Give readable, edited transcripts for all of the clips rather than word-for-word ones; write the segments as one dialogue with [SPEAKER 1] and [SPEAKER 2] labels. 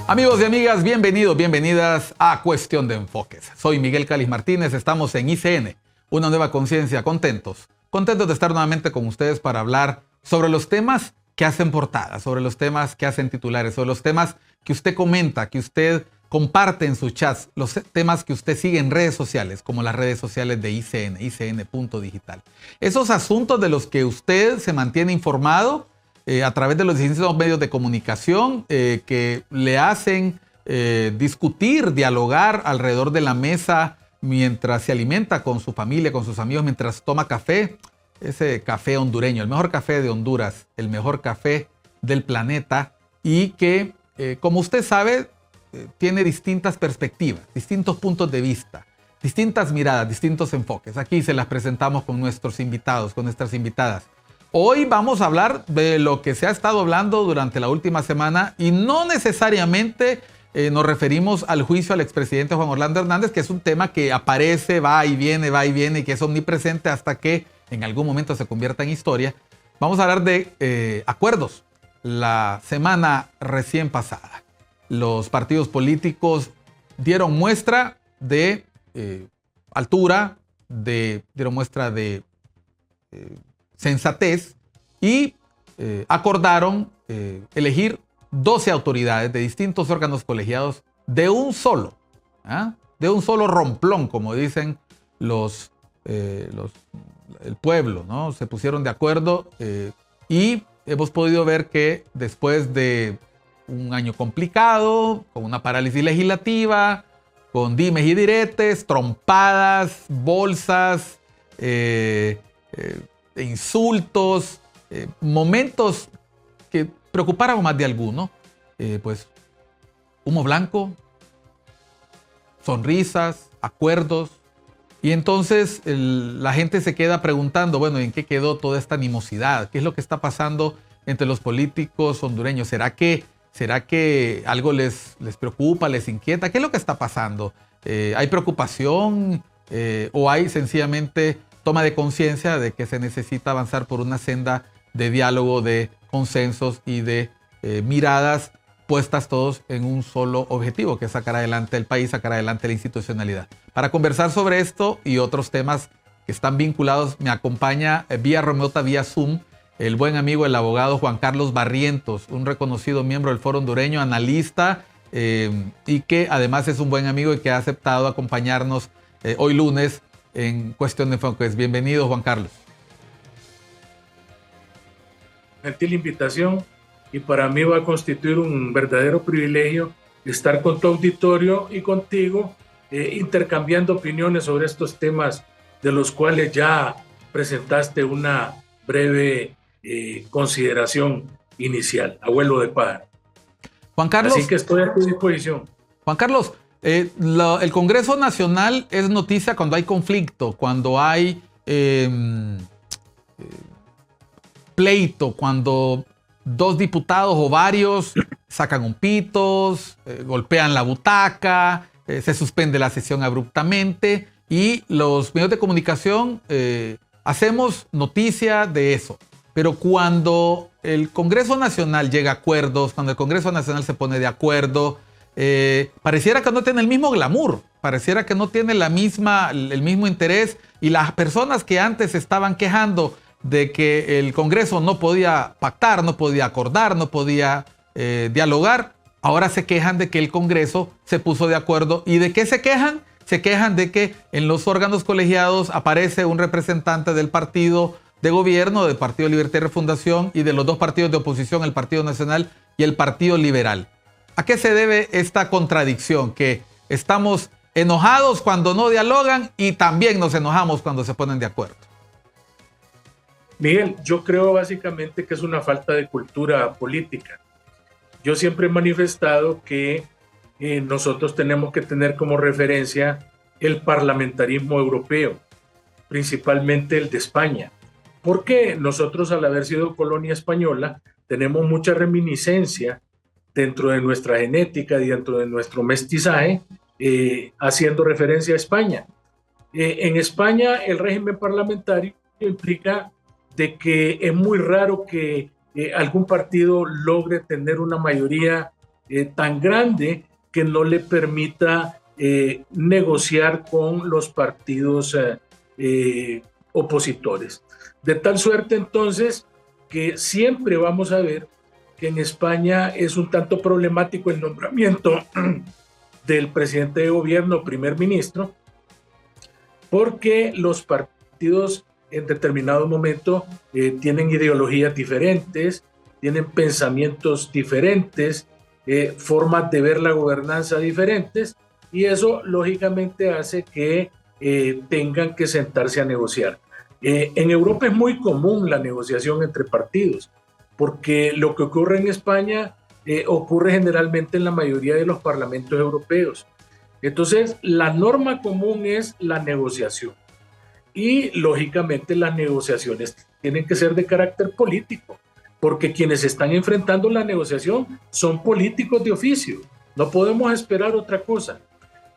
[SPEAKER 1] Amigos y amigas, bienvenidos, bienvenidas a Cuestión de Enfoques. Soy Miguel Calis Martínez, estamos en ICN, una nueva conciencia, contentos de estar nuevamente con ustedes para hablar sobre los temas que hacen portada, sobre los temas que hacen titulares, sobre los temas que usted comenta, que usted comparte en sus chats, los temas que usted sigue en redes sociales, como las redes sociales de ICN, ICN.digital. Esos asuntos de los que usted se mantiene informado a través de los distintos medios de comunicación que le hacen discutir, dialogar alrededor de la mesa mientras se alimenta con su familia, con sus amigos, mientras toma café, ese café hondureño, el mejor café de Honduras, el mejor café del planeta y que, como usted sabe, tiene distintas perspectivas, distintos puntos de vista, distintas miradas, distintos enfoques. Aquí se las presentamos con nuestros invitados, con nuestras invitadas. Hoy vamos a hablar de lo que se ha estado hablando durante la última semana y no necesariamente nos referimos al juicio al expresidente Juan Orlando Hernández, que es un tema que aparece, va y viene y que es omnipresente hasta que en algún momento se convierta en historia. Vamos a hablar de acuerdos. La semana recién pasada, los partidos políticos dieron muestra de altura, dieron muestra de sensatez y acordaron elegir 12 autoridades de distintos órganos colegiados de un solo romplón, como dicen el pueblo, ¿no? Se pusieron de acuerdo y hemos podido ver que después de un año complicado, con una parálisis legislativa, con dimes y diretes, trompadas, bolsas, insultos, momentos que preocuparon más de alguno, pues humo blanco, sonrisas, acuerdos, y entonces la gente se queda preguntando, bueno, ¿en qué quedó toda esta animosidad? ¿Qué es lo que está pasando entre los políticos hondureños? ¿Será que algo les preocupa, les inquieta? ¿Qué es lo que está pasando? ¿Hay preocupación o hay sencillamente toma de conciencia de que se necesita avanzar por una senda de diálogo, de consensos y de miradas puestas todos en un solo objetivo, que es sacar adelante el país, sacar adelante la institucionalidad? Para conversar sobre esto y otros temas que están vinculados, me acompaña vía remota, vía Zoom, el buen amigo, el abogado Juan Carlos Barrientos, un reconocido miembro del Foro Hondureño, analista, y que además es un buen amigo y que ha aceptado acompañarnos hoy lunes en Cuestión de Enfoques. Bienvenido, Juan Carlos.
[SPEAKER 2] Gentil invitación, y para mí va a constituir un verdadero privilegio estar con tu auditorio y contigo intercambiando opiniones sobre estos temas de los cuales ya presentaste una breve consideración inicial, abuelo de pájaro.
[SPEAKER 1] Juan Carlos,
[SPEAKER 2] así que estoy a tu disposición.
[SPEAKER 1] Juan Carlos, el Congreso Nacional es noticia cuando hay conflicto, cuando hay pleito, cuando dos diputados o varios sacan un pitos, golpean la butaca, se suspende la sesión abruptamente y los medios de comunicación hacemos noticia de eso. Pero cuando el Congreso Nacional llega a acuerdos, cuando el Congreso Nacional se pone de acuerdo, pareciera que no tiene el mismo glamour, pareciera que no tiene el mismo interés, y las personas que antes estaban quejando de que el Congreso no podía pactar, no podía acordar, no podía dialogar, ahora se quejan de que el Congreso se puso de acuerdo. ¿Y de qué se quejan? Se quejan de que en los órganos colegiados aparece un representante del partido de gobierno, del Partido Libertad y Refundación, y de los dos partidos de oposición, el Partido Nacional y el Partido Liberal. ¿A qué se debe esta contradicción? Que estamos enojados cuando no dialogan y también nos enojamos cuando se ponen de acuerdo.
[SPEAKER 2] Miguel, yo creo básicamente que es una falta de cultura política. Yo siempre he manifestado que nosotros tenemos que tener como referencia el parlamentarismo europeo, principalmente el de España, porque nosotros, al haber sido colonia española, tenemos mucha reminiscencia dentro de nuestra genética y dentro de nuestro mestizaje, haciendo referencia a España. En España el régimen parlamentario implica de que es muy raro que algún partido logre tener una mayoría tan grande que no le permita negociar con los partidos opositores. De tal suerte entonces que siempre vamos a ver que en España es un tanto problemático el nombramiento del presidente de gobierno, primer ministro, porque los partidos en determinado momento tienen ideologías diferentes, tienen pensamientos diferentes, formas de ver la gobernanza diferentes, y eso lógicamente hace que tengan que sentarse a negociar. En Europa es muy común la negociación entre partidos, porque lo que ocurre en España ocurre generalmente en la mayoría de los parlamentos europeos. Entonces, la norma común es la negociación. Y lógicamente las negociaciones tienen que ser de carácter político, porque quienes están enfrentando la negociación son políticos de oficio. No podemos esperar otra cosa.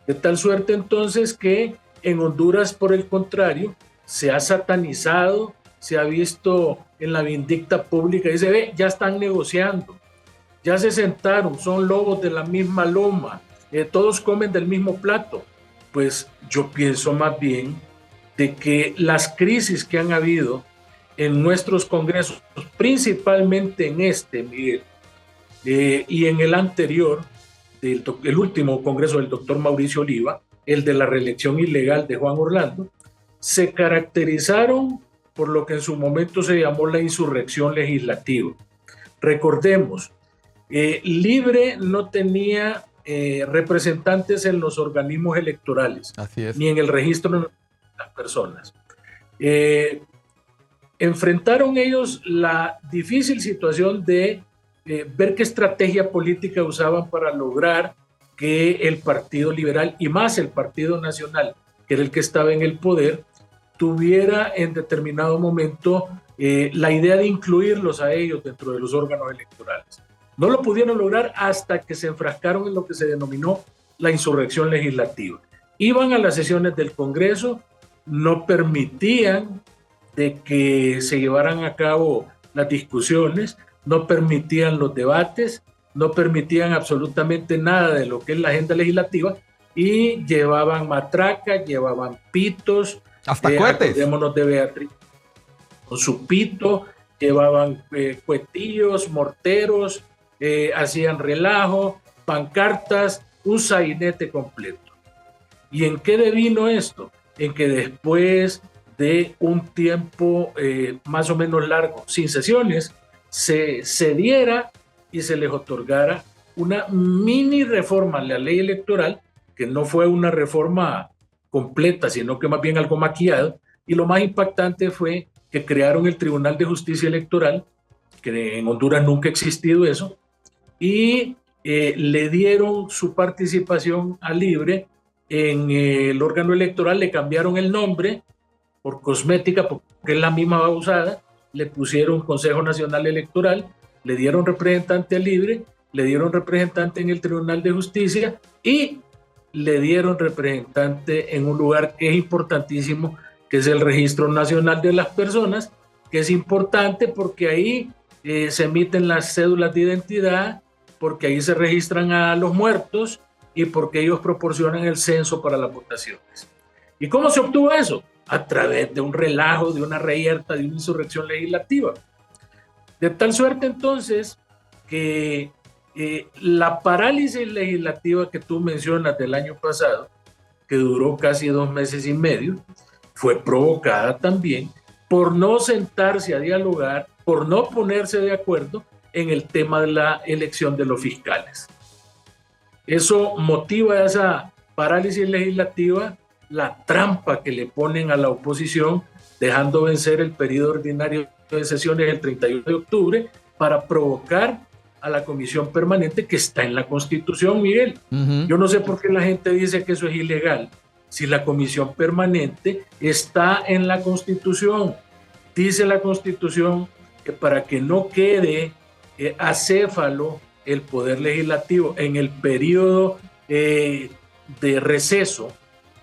[SPEAKER 2] De tal suerte entonces que en Honduras, por el contrario, se ha satanizado, se ha visto en la vindicta pública, dice, ve, ya están negociando, ya se sentaron, son lobos de la misma loma, todos comen del mismo plato. Pues yo pienso más bien de que las crisis que han habido en nuestros congresos, principalmente en este, Miguel, y en el anterior, el último congreso del doctor Mauricio Oliva, el de la reelección ilegal de Juan Orlando, se caracterizaron por lo que en su momento se llamó la insurrección legislativa. Recordemos, Libre no tenía representantes en los organismos electorales, ni en el registro de las personas. Enfrentaron ellos la difícil situación de ver qué estrategia política usaban para lograr que el Partido Liberal y más el Partido Nacional, que era el que estaba en el poder, tuviera en determinado momento la idea de incluirlos a ellos dentro de los órganos electorales. No lo pudieron lograr hasta que se enfrascaron en lo que se denominó la insurrección legislativa. Iban a las sesiones del Congreso, no permitían de que se llevaran a cabo las discusiones, no permitían los debates, no permitían absolutamente nada de lo que es la agenda legislativa y llevaban matracas, llevaban pitos.
[SPEAKER 1] Hasta cohetes.
[SPEAKER 2] Acordémonos de Beatriz con su pito, llevaban cuetillos, morteros, hacían relajo, pancartas, un sainete completo. ¿Y en qué devino esto? En que después de un tiempo más o menos largo, sin sesiones, se cediera y se les otorgara una mini reforma a la ley electoral, que no fue una reforma completa, sino que más bien algo maquillado, y lo más impactante fue que crearon el Tribunal de Justicia Electoral, que en Honduras nunca ha existido eso, y le dieron su participación a Libre en el órgano electoral, le cambiaron el nombre por cosmética, porque es la misma babosada, le pusieron Consejo Nacional Electoral, le dieron representante a Libre, le dieron representante en el Tribunal de Justicia y le dieron representante en un lugar que es importantísimo, que es el Registro Nacional de las Personas, que es importante porque ahí se emiten las cédulas de identidad, porque ahí se registran a los muertos y porque ellos proporcionan el censo para las votaciones. ¿Y cómo se obtuvo eso? A través de un relajo, de una reyerta, de una insurrección legislativa. De tal suerte entonces que la parálisis legislativa que tú mencionas del año pasado, que duró casi 2 meses y medio, fue provocada también por no sentarse a dialogar, por no ponerse de acuerdo en el tema de la elección de los fiscales. Eso motiva esa parálisis legislativa, la trampa que le ponen a la oposición, dejando vencer el periodo ordinario de sesiones el 31 de octubre para provocar a la comisión permanente que está en la Constitución, Miguel. Yo no sé por qué la gente dice que eso es ilegal, si la comisión permanente está en la Constitución. Dice la Constitución que para que no quede acéfalo el Poder Legislativo en el periodo de receso,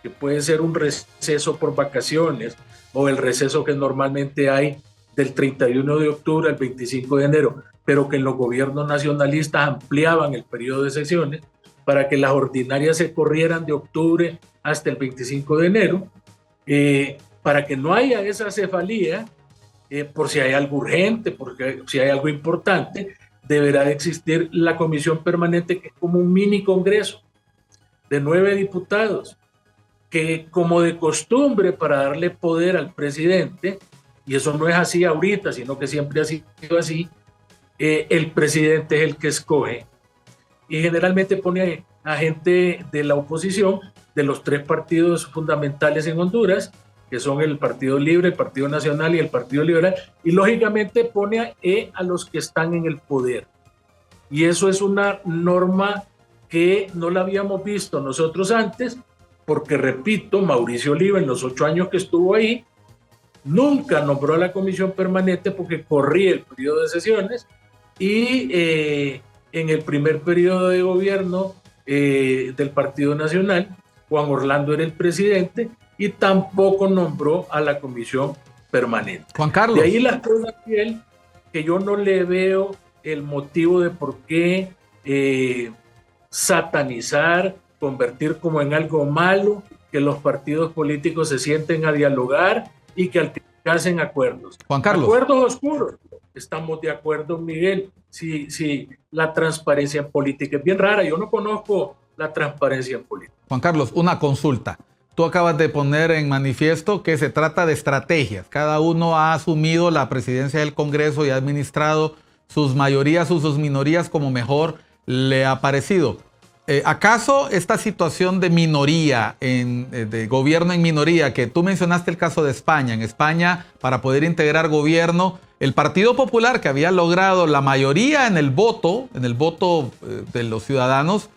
[SPEAKER 2] que puede ser un receso por vacaciones o el receso que normalmente hay del 31 de octubre al 25 de enero, pero que en los gobiernos nacionalistas ampliaban el periodo de sesiones para que las ordinarias se corrieran de octubre hasta el 25 de enero, para que no haya esa cefalía, por si hay algo urgente, porque si hay algo importante, deberá de existir la comisión permanente, que es como un mini congreso de 9 diputados, que como de costumbre para darle poder al presidente, y eso no es así ahorita, sino que siempre ha sido así, el presidente es el que escoge, y generalmente pone a gente de la oposición, de los 3 partidos fundamentales en Honduras, que son el Partido Libre, el Partido Nacional y el Partido Liberal, y lógicamente pone a los que están en el poder. Y eso es una norma que no la habíamos visto nosotros antes, porque repito, Mauricio Oliva en los 8 años que estuvo ahí, nunca nombró a la comisión permanente porque corría el periodo de sesiones, y en el primer periodo de gobierno del Partido Nacional, Juan Orlando era el presidente y tampoco nombró a la comisión permanente.
[SPEAKER 1] Juan Carlos.
[SPEAKER 2] De ahí las cosas que yo no le veo el motivo de por qué satanizar, convertir como en algo malo, que los partidos políticos se sienten a dialogar y que alcancen acuerdos.
[SPEAKER 1] Juan Carlos.
[SPEAKER 2] Acuerdos oscuros. Estamos de acuerdo, Miguel. Sí, la transparencia en política es bien rara. Yo no conozco la transparencia en política.
[SPEAKER 1] Juan Carlos, una consulta. Tú acabas de poner en manifiesto que se trata de estrategias. Cada uno ha asumido la presidencia del Congreso y ha administrado sus mayorías o sus minorías como mejor le ha parecido. ¿Acaso esta situación de minoría, de gobierno en minoría, que tú mencionaste el caso de España? En España, para poder integrar gobierno, el Partido Popular, que había logrado la mayoría en el voto de los ciudadanos,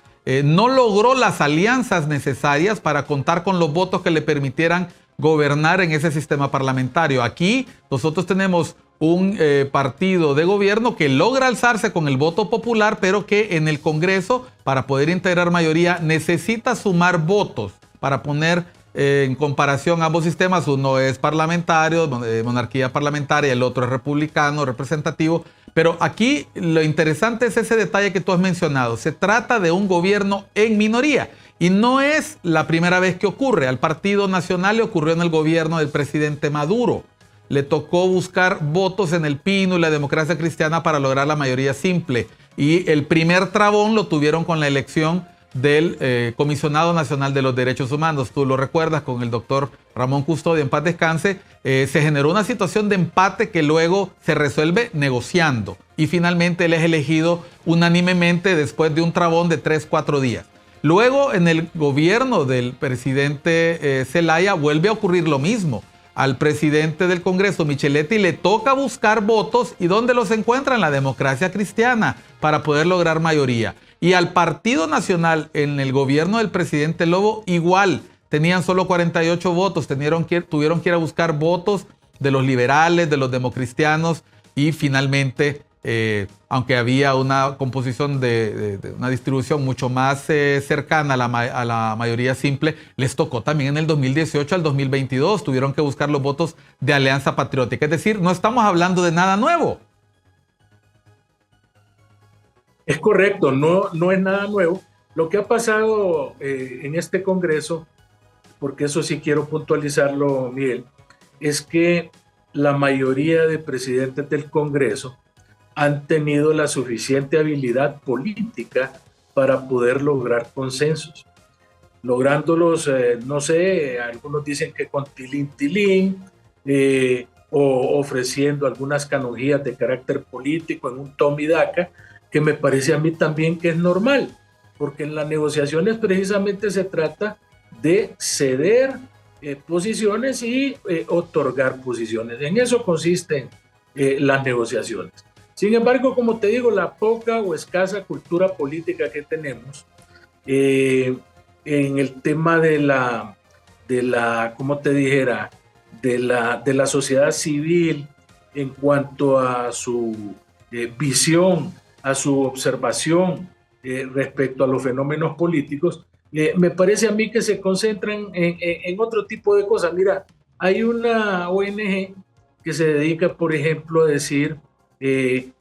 [SPEAKER 1] no logró las alianzas necesarias para contar con los votos que le permitieran gobernar en ese sistema parlamentario. Aquí nosotros tenemos un partido de gobierno que logra alzarse con el voto popular, pero que en el Congreso, para poder integrar mayoría, necesita sumar votos para poner en comparación ambos sistemas. Uno es parlamentario, monarquía parlamentaria, el otro es republicano, representativo. Pero aquí lo interesante es ese detalle que tú has mencionado. Se trata de un gobierno en minoría y no es la primera vez que ocurre. Al Partido Nacional le ocurrió en el gobierno del presidente Maduro. Le tocó buscar votos en el Pino y la Democracia Cristiana para lograr la mayoría simple. Y el primer trabón lo tuvieron con la elección del Comisionado Nacional de los Derechos Humanos. Tú lo recuerdas, con el doctor Ramón Custodio, en paz descanse. Se generó una situación de empate que luego se resuelve negociando. Y finalmente él es elegido unánimemente después de un trabón de 3-4 días. Luego, en el gobierno del presidente Zelaya, vuelve a ocurrir lo mismo. Al presidente del Congreso, Micheletti, le toca buscar votos. ¿Y dónde los encuentra? En la Democracia Cristiana, para poder lograr mayoría. Y al Partido Nacional, en el gobierno del presidente Lobo, igual. Tenían solo 48 votos. Tuvieron que ir a buscar votos de los liberales, de los democristianos. Y finalmente, aunque había una composición de una distribución mucho más cercana a la mayoría simple, les tocó también en el 2018 al 2022. Tuvieron que buscar los votos de Alianza Patriótica. Es decir, no estamos hablando de nada nuevo.
[SPEAKER 2] Es correcto, no es nada nuevo. Lo que ha pasado en este Congreso, porque eso sí quiero puntualizarlo, Miguel, es que la mayoría de presidentes del Congreso han tenido la suficiente habilidad política para poder lograr consensos. Lográndolos, no sé, algunos dicen que con tilín, o ofreciendo algunas canonjías de carácter político en un toma y daca, que me parece a mí también que es normal, porque en las negociaciones precisamente se trata de ceder posiciones y otorgar posiciones. En eso consisten las negociaciones. Sin embargo, como te digo, la poca o escasa cultura política que tenemos en el tema de la ¿cómo te dijera? De la sociedad civil en cuanto a su visión, a su observación respecto a los fenómenos políticos, me parece a mí que se concentran en otro tipo de cosas. Mira, hay una ONG que se dedica, por ejemplo, a decir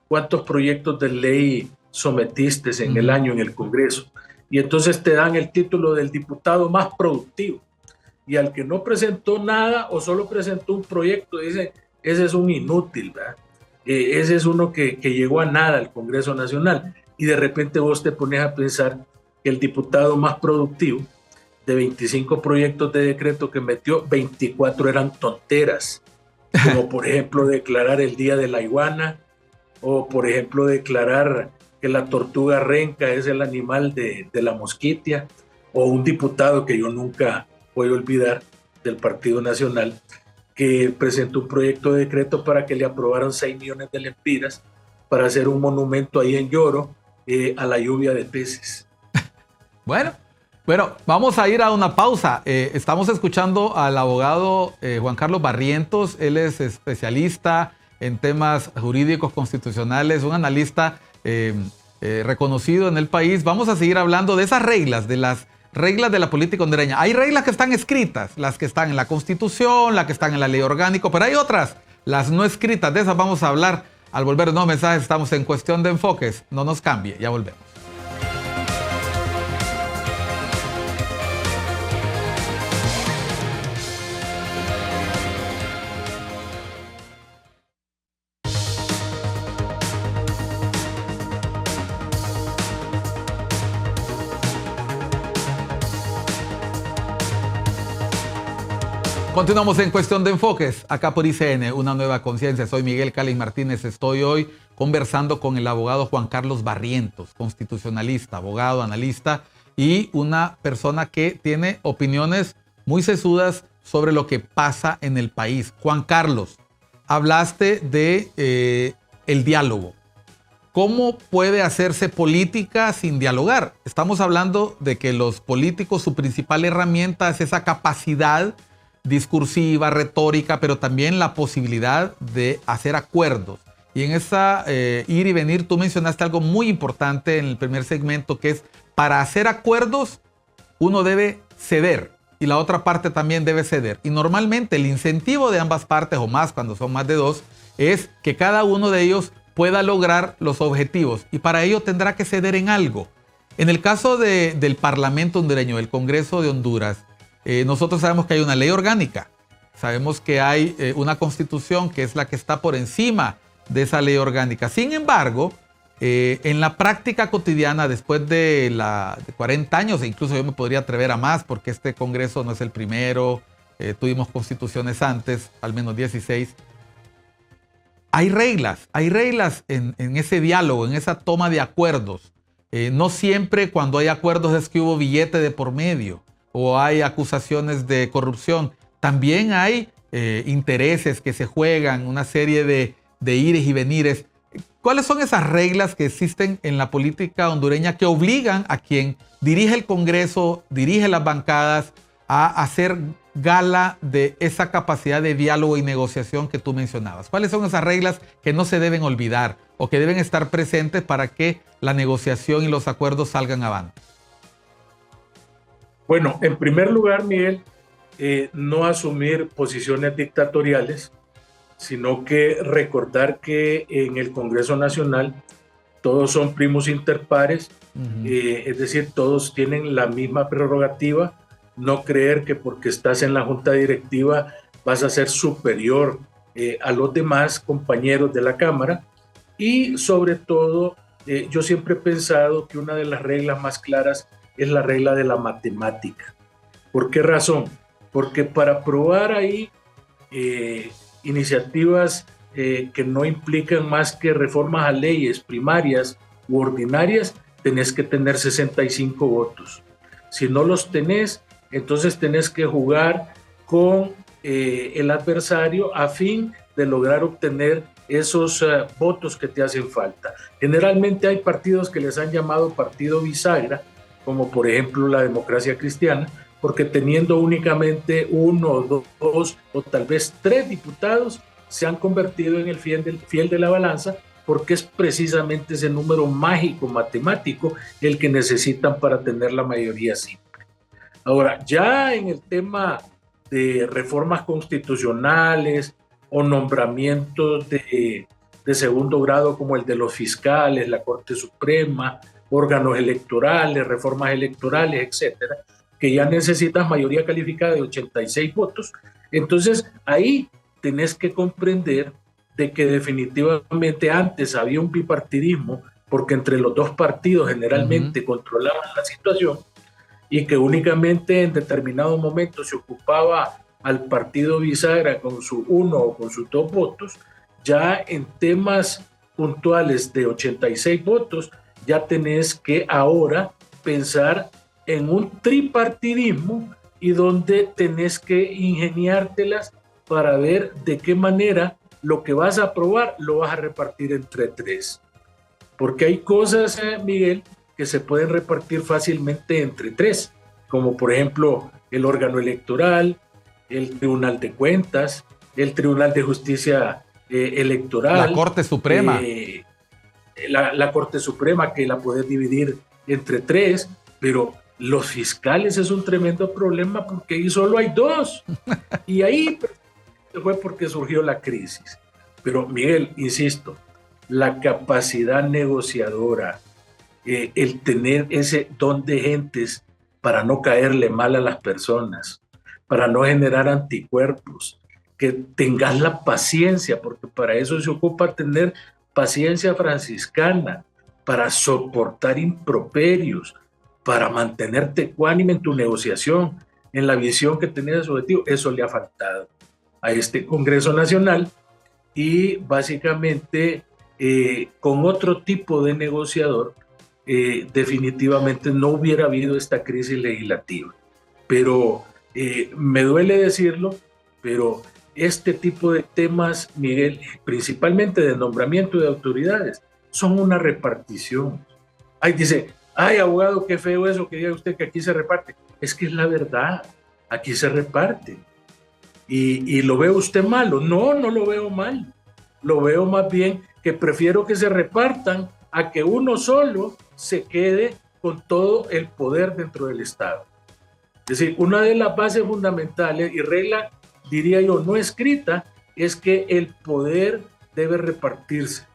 [SPEAKER 2] cuántos proyectos de ley sometiste en el año en el Congreso. Y entonces te dan el título del diputado más productivo. Y al que no presentó nada o solo presentó un proyecto, dice, ese es un inútil, ¿verdad? Ese es uno que llegó a nada al Congreso Nacional. Y de repente vos te pones a pensar que el diputado más productivo, de 25 proyectos de decreto que metió, 24 eran tonteras, como por ejemplo declarar el Día de la Iguana, o por ejemplo declarar que la tortuga renca es el animal de la mosquitia, o un diputado que yo nunca voy a olvidar del Partido Nacional, que presentó un proyecto de decreto para que le aprobaran 6 millones de lempiras para hacer un monumento ahí en Lloro a la lluvia de peces.
[SPEAKER 1] Bueno, vamos a ir a una pausa. Estamos escuchando al abogado Juan Carlos Barrientos. Él es especialista en temas jurídicos constitucionales, un analista reconocido en el país. Vamos a seguir hablando de esas reglas, de las reglas de la política hondureña. Hay reglas que están escritas, las que están en la Constitución, las que están en la ley orgánica, pero hay otras, las no escritas. De esas vamos a hablar al volver. No mensajes, estamos en Cuestión de Enfoques. No nos cambie, ya volvemos. Continuamos en Cuestión de Enfoques, acá por ICN, Una Nueva Conciencia. Soy Miguel Calis Martínez. Estoy hoy conversando con el abogado Juan Carlos Barrientos, constitucionalista, abogado, analista y una persona que tiene opiniones muy sesudas sobre lo que pasa en el país. Juan Carlos, hablaste de el diálogo. ¿Cómo puede hacerse política sin dialogar? Estamos hablando de que los políticos, su principal herramienta es esa capacidad discursiva, retórica, pero también la posibilidad de hacer acuerdos. Y en esa ir y venir, tú mencionaste algo muy importante en el primer segmento, que es para hacer acuerdos uno debe ceder y la otra parte también debe ceder. Y normalmente el incentivo de ambas partes, o más cuando son más de dos, es que cada uno de ellos pueda lograr los objetivos y para ello tendrá que ceder en algo. En el caso del Parlamento hondureño, del Congreso de Honduras, nosotros sabemos que hay una ley orgánica, sabemos que hay una constitución que es la que está por encima de esa ley orgánica. Sin embargo, en la práctica cotidiana, después de 40 años, e incluso yo me podría atrever a más, porque este Congreso no es el primero, tuvimos constituciones antes, al menos 16, hay reglas en ese diálogo, en esa toma de acuerdos. No siempre cuando hay acuerdos es que hubo billete de por medio o hay acusaciones de corrupción. También hay intereses que se juegan, una serie de ires y venires. ¿Cuáles son esas reglas que existen en la política hondureña que obligan a quien dirige el Congreso, dirige las bancadas, a hacer gala de esa capacidad de diálogo y negociación que tú mencionabas? ¿Cuáles son esas reglas que no se deben olvidar o que deben estar presentes para que la negociación y los acuerdos salgan avante?
[SPEAKER 2] Bueno, en primer lugar, Miguel, no asumir posiciones dictatoriales, sino que recordar que en el Congreso Nacional todos son primos inter pares, es decir, todos tienen la misma prerrogativa, no creer que porque estás en la junta directiva vas a ser superior a los demás compañeros de la Cámara, y sobre todo yo siempre he pensado que una de las reglas más claras es la regla de la matemática. ¿Por qué razón? Porque para aprobar ahí iniciativas que no implican más que reformas a leyes primarias u ordinarias, tenés que tener 65 votos. Si no los tenés, entonces tenés que jugar con el adversario a fin de lograr obtener esos votos que te hacen falta. Generalmente hay partidos que les han llamado partido bisagra, como por ejemplo la Democracia Cristiana, porque teniendo únicamente 1, 2 o tal vez 3 diputados, se han convertido en el fiel de la balanza, porque es precisamente ese número mágico matemático el que necesitan para tener la mayoría simple. Ahora, ya en el tema de reformas constitucionales, o nombramientos de segundo grado como el de los fiscales, la Corte Suprema, órganos electorales, reformas electorales, etcétera, que ya necesitas mayoría calificada de 86 votos. Entonces ahí tenés que comprender de que definitivamente antes había un bipartidismo, porque entre los dos partidos generalmente controlaban la situación, y que únicamente en determinados momentos se ocupaba al partido bisagra con su 1 o con sus 2 votos. Ya en temas puntuales de 86 votos, ya tenés que ahora pensar en un tripartidismo y donde tenés que ingeniártelas para ver de qué manera lo que vas a aprobar lo vas a repartir entre 3. Porque hay cosas, Miguel, que se pueden repartir fácilmente entre 3, como por ejemplo el órgano electoral, el Tribunal de Cuentas, el Tribunal de Justicia Electoral.
[SPEAKER 1] La Corte Suprema.
[SPEAKER 2] La Corte Suprema, que la puedes dividir entre 3, pero los fiscales es un tremendo problema porque ahí solo hay 2. Y ahí fue porque surgió la crisis. Pero Miguel, insisto, la capacidad negociadora, el tener ese don de gentes para no caerle mal a las personas, para no generar anticuerpos, que tengas la paciencia, porque para eso se ocupa tener paciencia franciscana, para soportar improperios, para mantenerte ecuánime en tu negociación, en la visión que tenías de su objetivo. Eso le ha faltado a este Congreso Nacional, y básicamente con otro tipo de negociador definitivamente no hubiera habido esta crisis legislativa. Pero me duele decirlo, pero este tipo de temas, Miguel, principalmente de nombramiento de autoridades, son una repartición. Ay, dice, ay, abogado, qué feo eso que diga usted que aquí se reparte. Es que es la verdad, aquí se reparte. ¿Y lo ve usted malo? No, no lo veo mal. Lo veo más bien que prefiero que se repartan a que uno solo se quede con todo el poder dentro del Estado. Es decir, una de las bases fundamentales y regla, diría yo, no escrita, es que el poder debe repartirse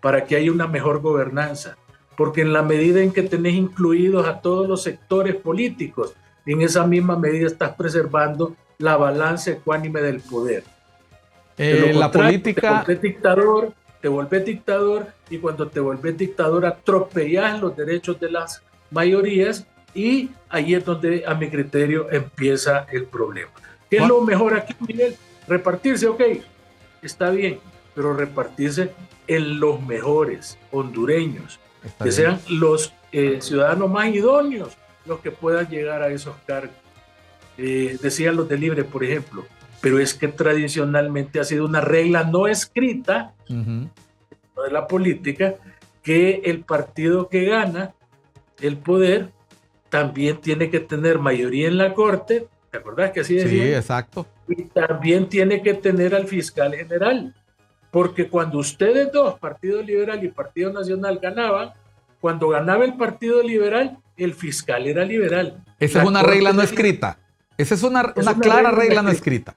[SPEAKER 2] para que haya una mejor gobernanza. Porque en la medida en que tenés incluidos a todos los sectores políticos, en esa misma medida estás preservando la balanza ecuánime del poder.
[SPEAKER 1] La política...
[SPEAKER 2] Te volvés dictador, y cuando te volvés dictador atropellás los derechos de las mayorías, y ahí es donde a mi criterio empieza el problema. ¿Qué es lo mejor aquí, Miguel? Repartirse, ok, está bien, pero repartirse en los mejores hondureños, que sean los ciudadanos más idóneos los que puedan llegar a esos cargos. Decían los de Libre, por ejemplo, pero es que tradicionalmente ha sido una regla no escrita de la política, que el partido que gana el poder también tiene que tener mayoría en la Corte. ¿Te acordás que así decía?
[SPEAKER 1] Sí, exacto.
[SPEAKER 2] Y también tiene que tener al fiscal general, porque cuando ustedes dos, Partido Liberal y Partido Nacional, ganaban, cuando ganaba el Partido Liberal, el fiscal era liberal.
[SPEAKER 1] Esa es una regla no escrita. Esa es una clara regla no escrita.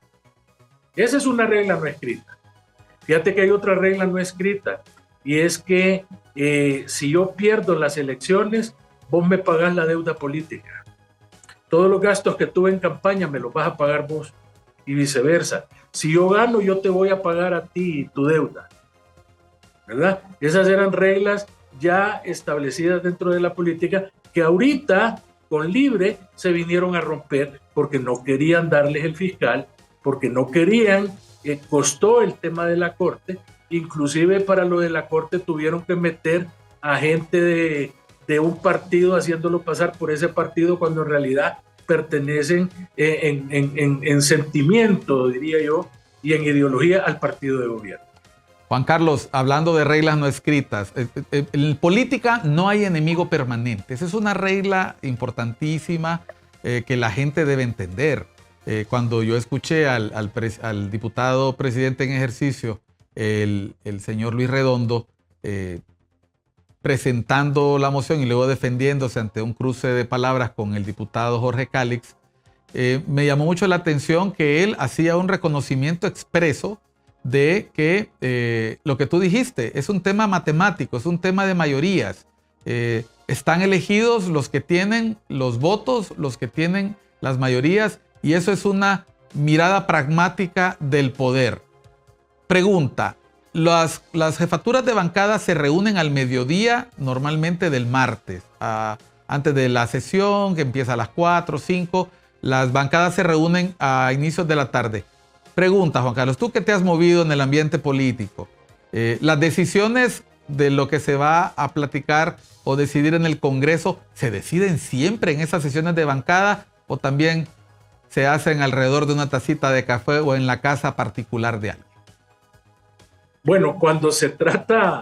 [SPEAKER 2] Esa es una regla no escrita. Fíjate que hay otra regla no escrita, y es que si yo pierdo las elecciones, vos me pagás la deuda política. Todos los gastos que tuve en campaña me los vas a pagar vos, y viceversa. Si yo gano, yo te voy a pagar a ti tu deuda, ¿verdad? Esas eran reglas ya establecidas dentro de la política, que ahorita con Libre se vinieron a romper porque no querían darles el fiscal, porque no querían, costó el tema de la Corte. Inclusive para lo de la Corte tuvieron que meter a gente de un partido haciéndolo pasar por ese partido, cuando en realidad pertenecen en sentimiento, diría yo, y en ideología al partido de gobierno.
[SPEAKER 1] Juan Carlos, hablando de reglas no escritas, en política no hay enemigo permanente. Esa es una regla importantísima que la gente debe entender. Cuando yo escuché al diputado presidente en ejercicio, el señor Luis Redondo, presentando la moción y luego defendiéndose ante un cruce de palabras con el diputado Jorge Calix, me llamó mucho la atención que él hacía un reconocimiento expreso de que lo que tú dijiste es un tema matemático, es un tema de mayorías. Están elegidos los que tienen los votos, los que tienen las mayorías, y eso es una mirada pragmática del poder. Pregunta, las jefaturas de bancada se reúnen al mediodía normalmente del martes, antes de la sesión que empieza a las 4 o 5, las bancadas se reúnen a inicios de la tarde. Pregunta, Juan Carlos, tú que te has movido en el ambiente político, las decisiones de lo que se va a platicar o decidir en el Congreso, ¿se deciden siempre en esas sesiones de bancada o también se hacen alrededor de una tacita de café o en la casa particular de alguien?
[SPEAKER 2] Bueno, cuando se trata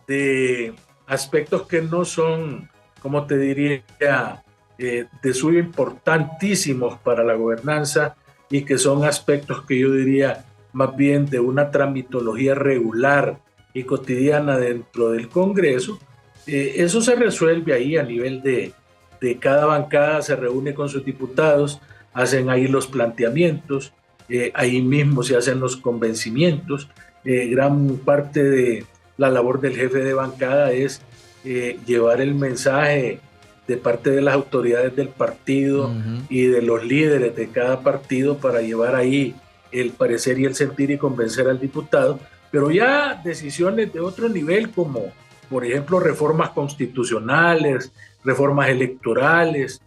[SPEAKER 2] de aspectos que no son, como te diría, de suyo importantísimos para la gobernanza y que son aspectos que yo diría más bien de una tramitología regular y cotidiana dentro del Congreso, eso se resuelve ahí a nivel de cada bancada, se reúne con sus diputados, hacen ahí los planteamientos, ahí mismo se hacen los convencimientos. Gran parte de la labor del jefe de bancada es llevar el mensaje de parte de las autoridades del partido y de los líderes de cada partido para llevar ahí el parecer y el sentir y convencer al diputado, pero ya decisiones de otro nivel como, por ejemplo, reformas constitucionales, reformas electorales,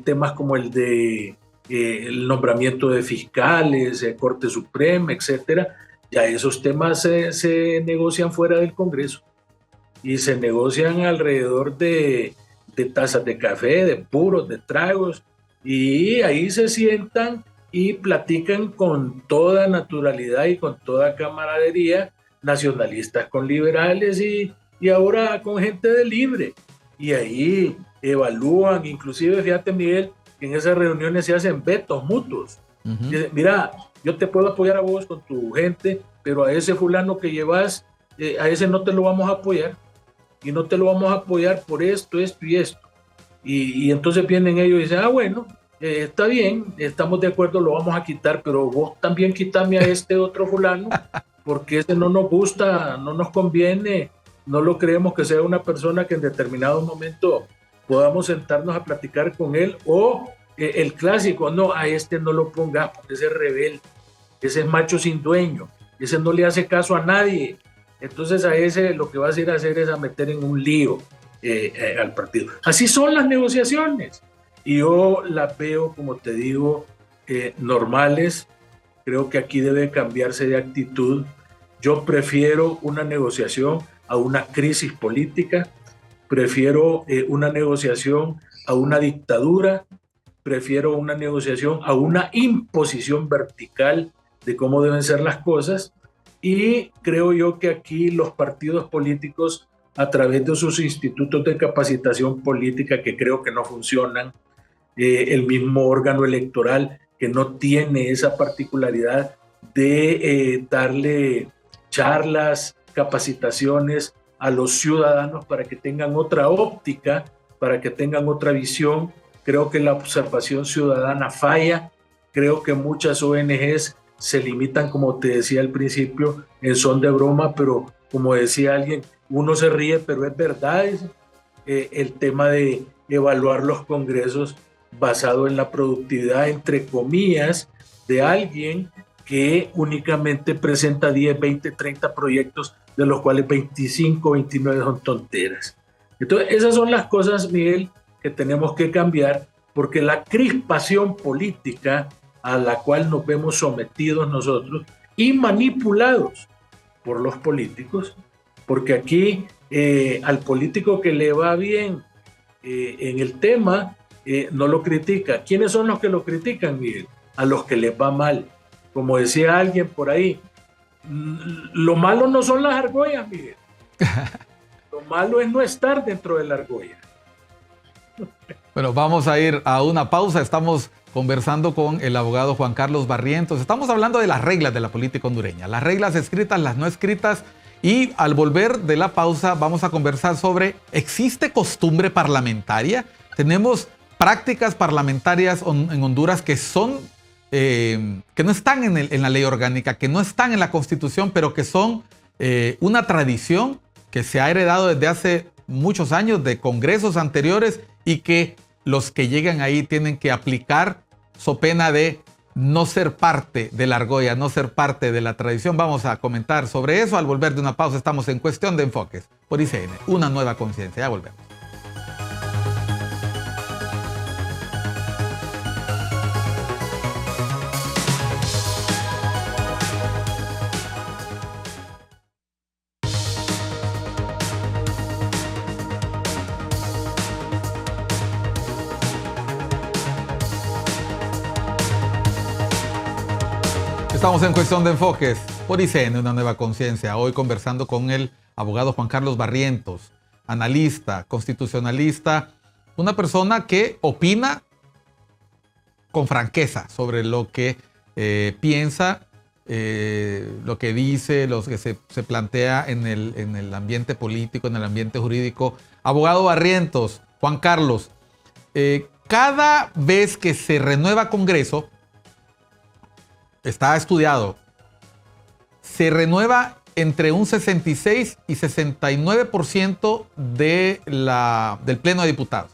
[SPEAKER 2] temas como el de el nombramiento de fiscales, Corte Suprema, etcétera. Ya esos temas se negocian fuera del Congreso y se negocian alrededor de tazas de café, de puros, de tragos, y ahí se sientan y platican con toda naturalidad y con toda camaradería, nacionalistas con liberales y ahora con gente de libre. Y ahí evalúan, inclusive fíjate Miguel, que en esas reuniones se hacen vetos mutuos. Dicen, mira, yo te puedo apoyar a vos con tu gente, pero a ese fulano que llevas, a ese no te lo vamos a apoyar. Y no te lo vamos a apoyar por esto, esto y esto. Y entonces vienen ellos y dicen, bueno, está bien, estamos de acuerdo, lo vamos a quitar, pero vos también quítame a este otro fulano, porque ese no nos gusta, no nos conviene, no lo creemos que sea una persona que en determinado momento podamos sentarnos a platicar con él, o el clásico, no, a este no lo pongas, porque ese es rebelde, ese es macho sin dueño, ese no le hace caso a nadie. Entonces a ese lo que vas a ir a hacer es a meter en un lío al partido. Así son las negociaciones. Y yo las veo, como te digo, normales. Creo que aquí debe cambiarse de actitud. Yo prefiero una negociación a una crisis política. Prefiero una negociación a una dictadura. Prefiero una negociación a una imposición vertical de cómo deben ser las cosas. Y creo yo que aquí los partidos políticos, a través de sus institutos de capacitación política, que creo que no funcionan, el mismo órgano electoral, que no tiene esa particularidad de darle charlas, capacitaciones a los ciudadanos para que tengan otra óptica, para que tengan otra visión. Creo que la observación ciudadana falla. Creo que muchas ONGs se limitan, como te decía al principio, en son de broma, pero como decía alguien, uno se ríe, pero es verdad. El tema de evaluar los congresos basado en la productividad, entre comillas, de alguien que únicamente presenta 10, 20, 30 proyectos, de los cuales 25, 29 son tonteras. Entonces, esas son las cosas, Miguel, que tenemos que cambiar, porque la crispación política a la cual nos vemos sometidos nosotros y manipulados por los políticos, porque aquí al político que le va bien en el tema, no lo critica. ¿Quiénes son los que lo critican, Miguel? A los que les va mal. Como decía alguien por ahí, lo malo no son las argollas, Miguel. Lo malo es no estar dentro de la argolla.
[SPEAKER 1] Bueno, vamos a ir a una pausa. Estamos conversando con el abogado Juan Carlos Barrientos. Estamos hablando de las reglas de la política hondureña, las reglas escritas, las no escritas, y al volver de la pausa vamos a conversar sobre, ¿existe costumbre parlamentaria? ¿Tenemos prácticas parlamentarias en Honduras que son que no están en la ley orgánica, que no están en la Constitución, pero que son una tradición que se ha heredado desde hace muchos años de congresos anteriores y que los que llegan ahí tienen que aplicar so pena de no ser parte de la argolla, no ser parte de la tradición. Vamos a comentar sobre eso al volver de una pausa. Estamos en Cuestión de Enfoques por ICN, una nueva conciencia. Ya volvemos. Estamos en Cuestión de Enfoques por ICN, una nueva conciencia. Hoy conversando con el abogado Juan Carlos Barrientos, analista, constitucionalista, una persona que opina con franqueza sobre lo que piensa, lo que dice, lo que se plantea en el ambiente político, en el ambiente jurídico. Abogado Barrientos, Juan Carlos, cada vez que se renueva Congreso, está estudiado, se renueva entre un 66 y 69% del Pleno de Diputados.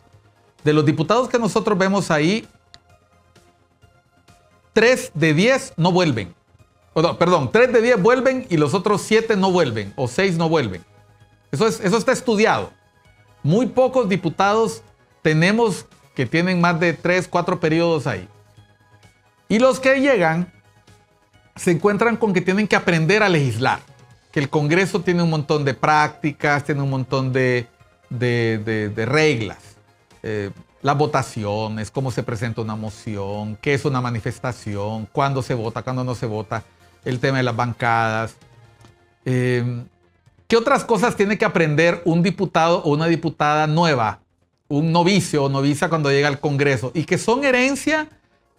[SPEAKER 1] De los diputados que nosotros vemos ahí, 3 de 10 no vuelven. No, perdón, 3 de 10 vuelven y los otros 7 no vuelven o 6 no vuelven. Eso está estudiado. Muy pocos diputados tenemos que tienen más de 3, 4 periodos ahí. Y los que llegan se encuentran con que tienen que aprender a legislar, que el Congreso tiene un montón de prácticas, tiene un montón de reglas, las votaciones, cómo se presenta una moción, qué es una manifestación, cuándo se vota, cuándo no se vota, el tema de las bancadas. ¿Qué otras cosas tiene que aprender un diputado o una diputada nueva, un novicio o novicia cuando llega al Congreso y que son herencia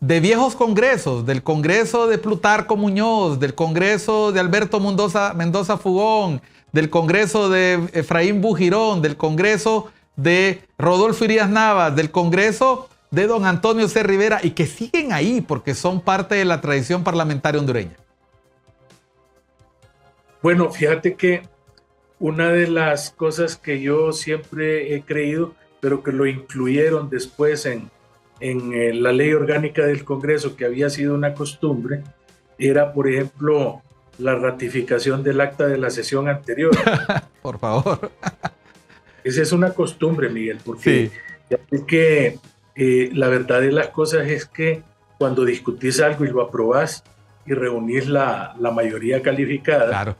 [SPEAKER 1] de viejos congresos, del Congreso de Plutarco Muñoz, del Congreso de Alberto Mendoza Fugón, del Congreso de Efraín Bujirón, del Congreso de Rodolfo Irías Navas, del Congreso de don Antonio C. Rivera, y que siguen ahí porque son parte de la tradición parlamentaria hondureña?
[SPEAKER 2] Bueno, fíjate que una de las cosas que yo siempre he creído, pero que lo incluyeron después en la ley orgánica del Congreso, que había sido una costumbre, era, por ejemplo, la ratificación del acta de la sesión anterior.
[SPEAKER 1] Por favor.
[SPEAKER 2] Esa es una costumbre, Miguel, porque la verdad de las cosas es que cuando discutís algo y lo aprobás y reunís la mayoría calificada,
[SPEAKER 1] claro,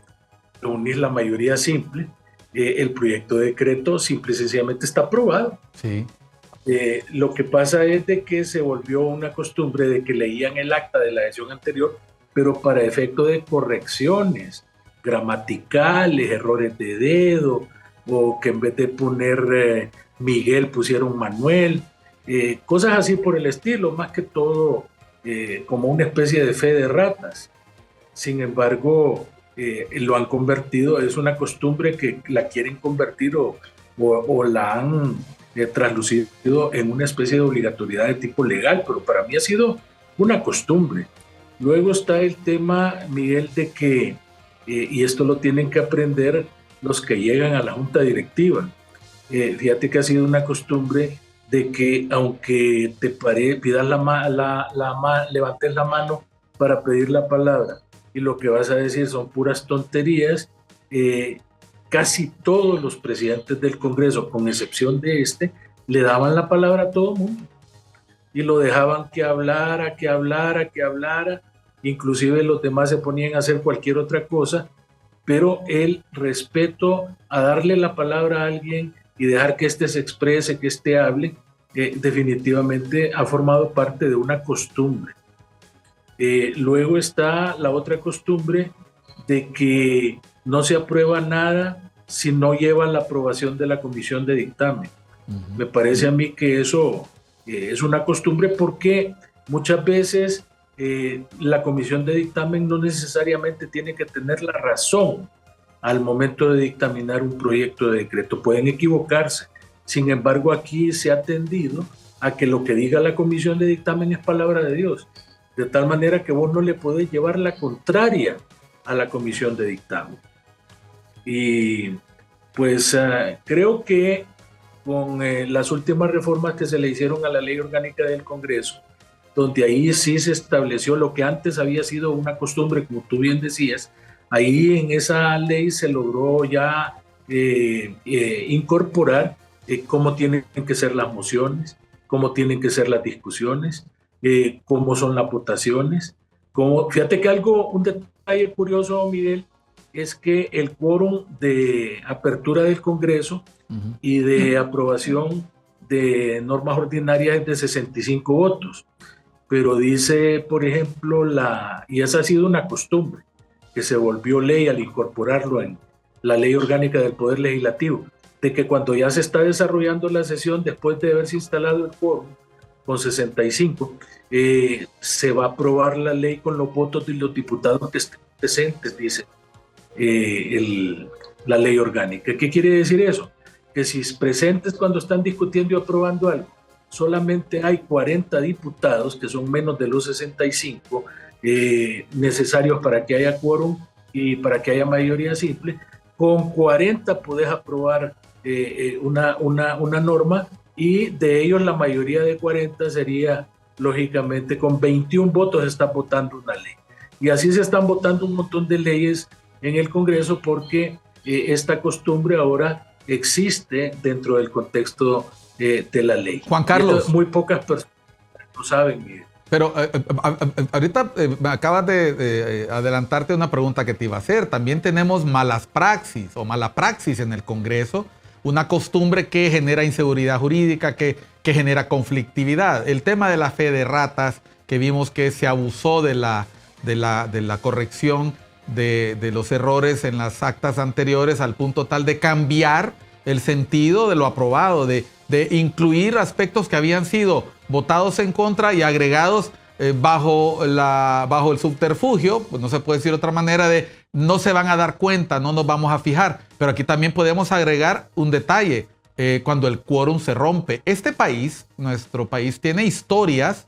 [SPEAKER 2] reunís la mayoría simple, el proyecto de decreto simple y sencillamente está aprobado.
[SPEAKER 1] Sí.
[SPEAKER 2] Lo que pasa es de que se volvió una costumbre de que leían el acta de la sesión anterior, pero para efecto de correcciones gramaticales, errores de dedo, o que en vez de poner Miguel pusieron Manuel, cosas así por el estilo, más que todo como una especie de fe de ratas. Sin embargo, lo han convertido, es una costumbre que la quieren convertir o la han traslucido en una especie de obligatoriedad de tipo legal, pero para mí ha sido una costumbre. Luego está el tema, Miguel, de que, y esto lo tienen que aprender los que llegan a la junta directiva, fíjate que ha sido una costumbre de que aunque pidas levantes la mano para pedir la palabra y lo que vas a decir son puras tonterías, casi todos los presidentes del Congreso, con excepción de este, le daban la palabra a todo el mundo y lo dejaban que hablara, inclusive los demás se ponían a hacer cualquier otra cosa, pero el respeto a darle la palabra a alguien y dejar que éste se exprese, que éste hable, definitivamente ha formado parte de una costumbre. Luego está la otra costumbre de que no se aprueba nada si no lleva la aprobación de la comisión de dictamen. Uh-huh. Me parece a mí que eso es una costumbre porque muchas veces la comisión de dictamen no necesariamente tiene que tener la razón al momento de dictaminar un proyecto de decreto. Pueden equivocarse. Sin embargo, aquí se ha tendido a que lo que diga la comisión de dictamen es palabra de Dios. de tal manera que vos no le podés llevar la contraria a la comisión de dictamen. Y pues creo que con las últimas reformas que se le hicieron a la ley orgánica del Congreso, donde ahí sí se estableció lo que antes había sido una costumbre, como tú bien decías, ahí en esa ley se logró ya incorporar cómo tienen que ser las mociones, cómo tienen que ser las discusiones, cómo son las votaciones. Fíjate que un detalle curioso, Miguel, es que el quórum de apertura del Congreso y de aprobación de normas ordinarias es de 65 votos. Pero dice, por ejemplo, y esa ha sido una costumbre, que se volvió ley al incorporarlo en la ley orgánica del Poder Legislativo, de que cuando ya se está desarrollando la sesión, después de haberse instalado el quórum con 65, se va a aprobar la ley con los votos de los diputados que estén presentes, dice la ley orgánica. ¿Qué quiere decir eso? Que si presentes cuando están discutiendo y aprobando algo, solamente hay 40 diputados, que son menos de los 65 necesarios para que haya quórum y para que haya mayoría simple. Con 40 podés aprobar una norma, y de ellos la mayoría de 40 sería, lógicamente, con 21 votos está votando una ley. Y así se están votando un montón de leyes en el Congreso, porque esta costumbre ahora existe dentro del contexto de la ley.
[SPEAKER 1] Juan Carlos.
[SPEAKER 2] Muy pocas personas lo saben, Miguel.
[SPEAKER 1] Pero ahorita me acabas de adelantarte una pregunta que te iba a hacer. También tenemos malas praxis o mala praxis en el Congreso, una costumbre que genera inseguridad jurídica, que genera conflictividad. El tema de la fe de ratas, que vimos que se abusó de la corrección de los errores en las actas anteriores al punto tal de cambiar el sentido de lo aprobado, de incluir aspectos que habían sido votados en contra y agregados bajo el subterfugio, pues no se puede decir de otra manera, de no se van a dar cuenta, no nos vamos a fijar. Pero aquí también podemos agregar un detalle, cuando el quórum se rompe. Este país, nuestro país, tiene historias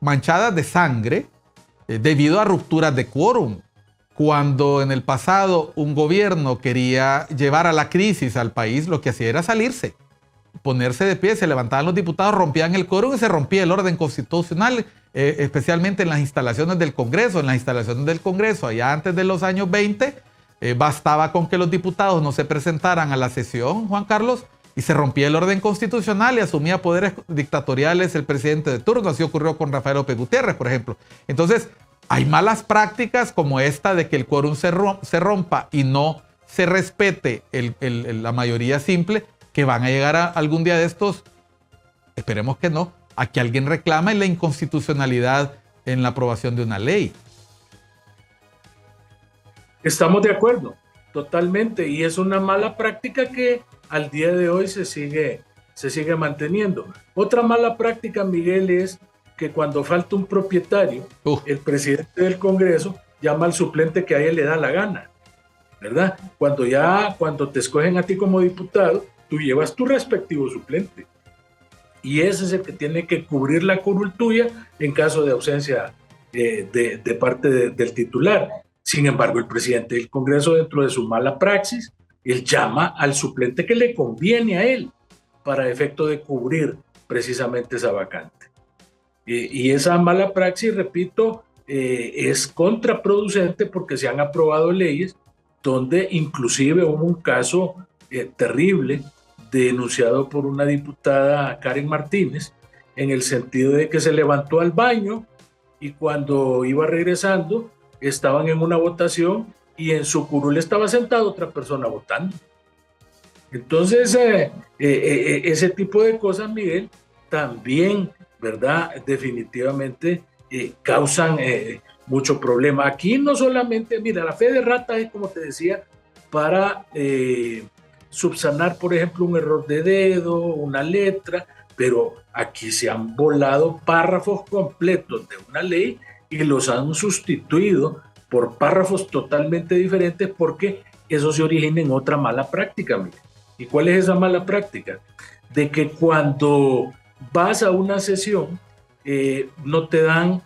[SPEAKER 1] manchadas de sangre debido a rupturas de quórum. Cuando en el pasado un gobierno quería llevar a la crisis al país, lo que hacía era salirse, ponerse de pie, se levantaban los diputados, rompían el quórum y se rompía el orden constitucional, especialmente en las instalaciones del Congreso. En las instalaciones del Congreso, allá antes de los años 20, bastaba con que los diputados no se presentaran a la sesión, Juan Carlos, y se rompía el orden constitucional y asumía poderes dictatoriales el presidente de turno. Así ocurrió con Rafael López Gutiérrez, por ejemplo. Entonces, hay malas prácticas como esta de que el quórum se rompa y no se respete la mayoría simple, que van a llegar algún día de estos, esperemos que no, a que alguien reclame la inconstitucionalidad en la aprobación de una ley.
[SPEAKER 2] Estamos de acuerdo, totalmente, y es una mala práctica que al día de hoy se sigue manteniendo. Otra mala práctica, Miguel, es que cuando falta un propietario, el presidente del Congreso llama al suplente que a él le da la gana, ¿verdad? Cuando te escogen a ti como diputado, tú llevas tu respectivo suplente. Y ese es el que tiene que cubrir la curul tuya en caso de ausencia de parte del titular. Sin embargo, el presidente del Congreso, dentro de su mala praxis, él llama al suplente que le conviene a él para efecto de cubrir precisamente esa vacante. Y esa mala praxis, repito, es contraproducente, porque se han aprobado leyes donde inclusive hubo un caso terrible denunciado por una diputada, Karen Martínez, en el sentido de que se levantó al baño y cuando iba regresando estaban en una votación y en su curul estaba sentada otra persona votando. Entonces, ese tipo de cosas, Miguel, también, ¿verdad? Definitivamente causan mucho problema. Aquí no solamente, mira, la fe de rata es, como te decía, para subsanar, por ejemplo, un error de dedo, una letra, pero aquí se han volado párrafos completos de una ley y los han sustituido por párrafos totalmente diferentes, porque eso se origina en otra mala práctica. Mira. ¿Y cuál es esa mala práctica? De que cuando vas a una sesión, no te dan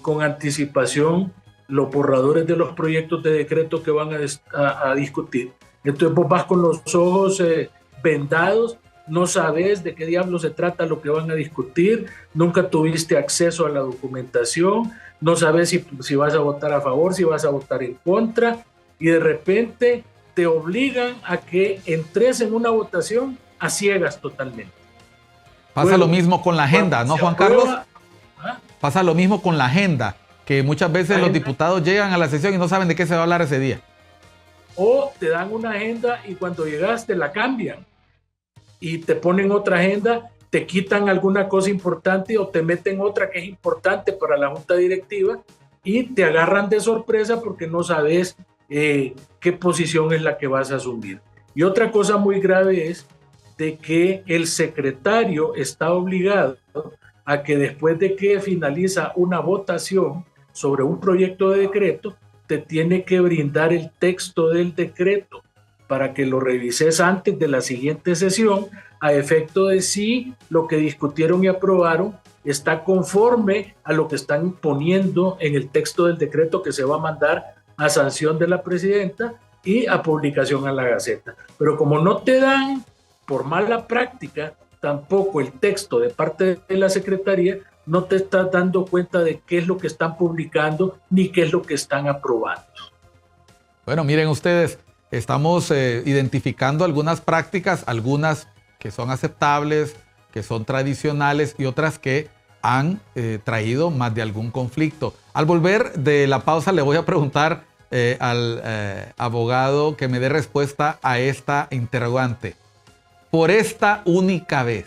[SPEAKER 2] con anticipación los borradores de los proyectos de decreto que van a discutir. Entonces vos vas con los ojos vendados, no sabes de qué diablo se trata lo que van a discutir, nunca tuviste acceso a la documentación, no sabes si vas a votar a favor, si vas a votar en contra, y de repente te obligan a que entres en una votación a ciegas totalmente.
[SPEAKER 1] Pasa lo mismo con la agenda, ¿no, Juan Carlos?
[SPEAKER 2] ¿Ah?
[SPEAKER 1] Pasa lo mismo con la agenda, que muchas veces los diputados llegan a la sesión y no saben de qué se va a hablar ese día.
[SPEAKER 2] O te dan una agenda y cuando llegas te la cambian y te ponen otra agenda, te quitan alguna cosa importante o te meten otra que es importante para la junta directiva y te agarran de sorpresa porque no sabes qué posición es la que vas a asumir. Y otra cosa muy grave es de que el secretario está obligado a que después de que finaliza una votación sobre un proyecto de decreto, te tiene que brindar el texto del decreto para que lo revises antes de la siguiente sesión a efecto de si lo que discutieron y aprobaron está conforme a lo que están poniendo en el texto del decreto que se va a mandar a sanción de la presidenta y a publicación en la Gaceta. Pero como no te dan, por mala práctica, tampoco el texto de parte de la Secretaría, no te estás dando cuenta de qué es lo que están publicando ni qué es lo que están aprobando.
[SPEAKER 1] Bueno, miren ustedes, estamos identificando algunas prácticas, algunas que son aceptables, que son tradicionales y otras que han traído más de algún conflicto. Al volver de la pausa le voy a preguntar al abogado que me dé respuesta a esta interrogante. Por esta única vez,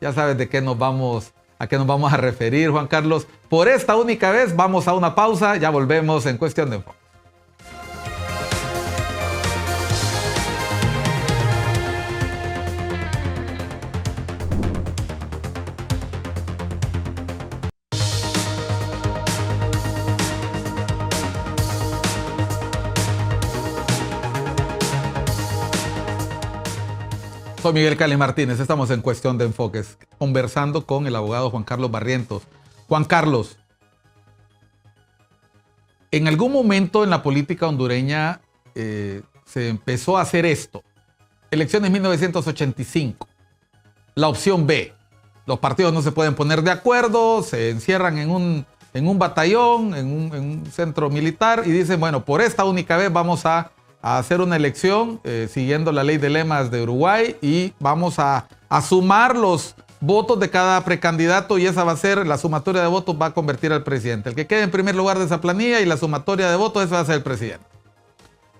[SPEAKER 1] ya sabes de qué nos vamos a referir, Juan Carlos. Por esta única vez vamos a una pausa, ya volvemos en Cuestión de Enfoque. Soy Miguel Cali Martínez, estamos en Cuestión de Enfoques, conversando con el abogado Juan Carlos Barrientos. Juan Carlos, en algún momento en la política hondureña se empezó a hacer esto. Elecciones 1985. La opción B. Los partidos no se pueden poner de acuerdo, se encierran en un batallón, en un centro militar y dicen, bueno, por esta única vez vamos a hacer una elección siguiendo la ley de lemas de Uruguay y vamos a sumar los votos de cada precandidato y esa va a ser, la sumatoria de votos va a convertir al presidente. El que quede en primer lugar de esa planilla y la sumatoria de votos, ese va a ser el presidente.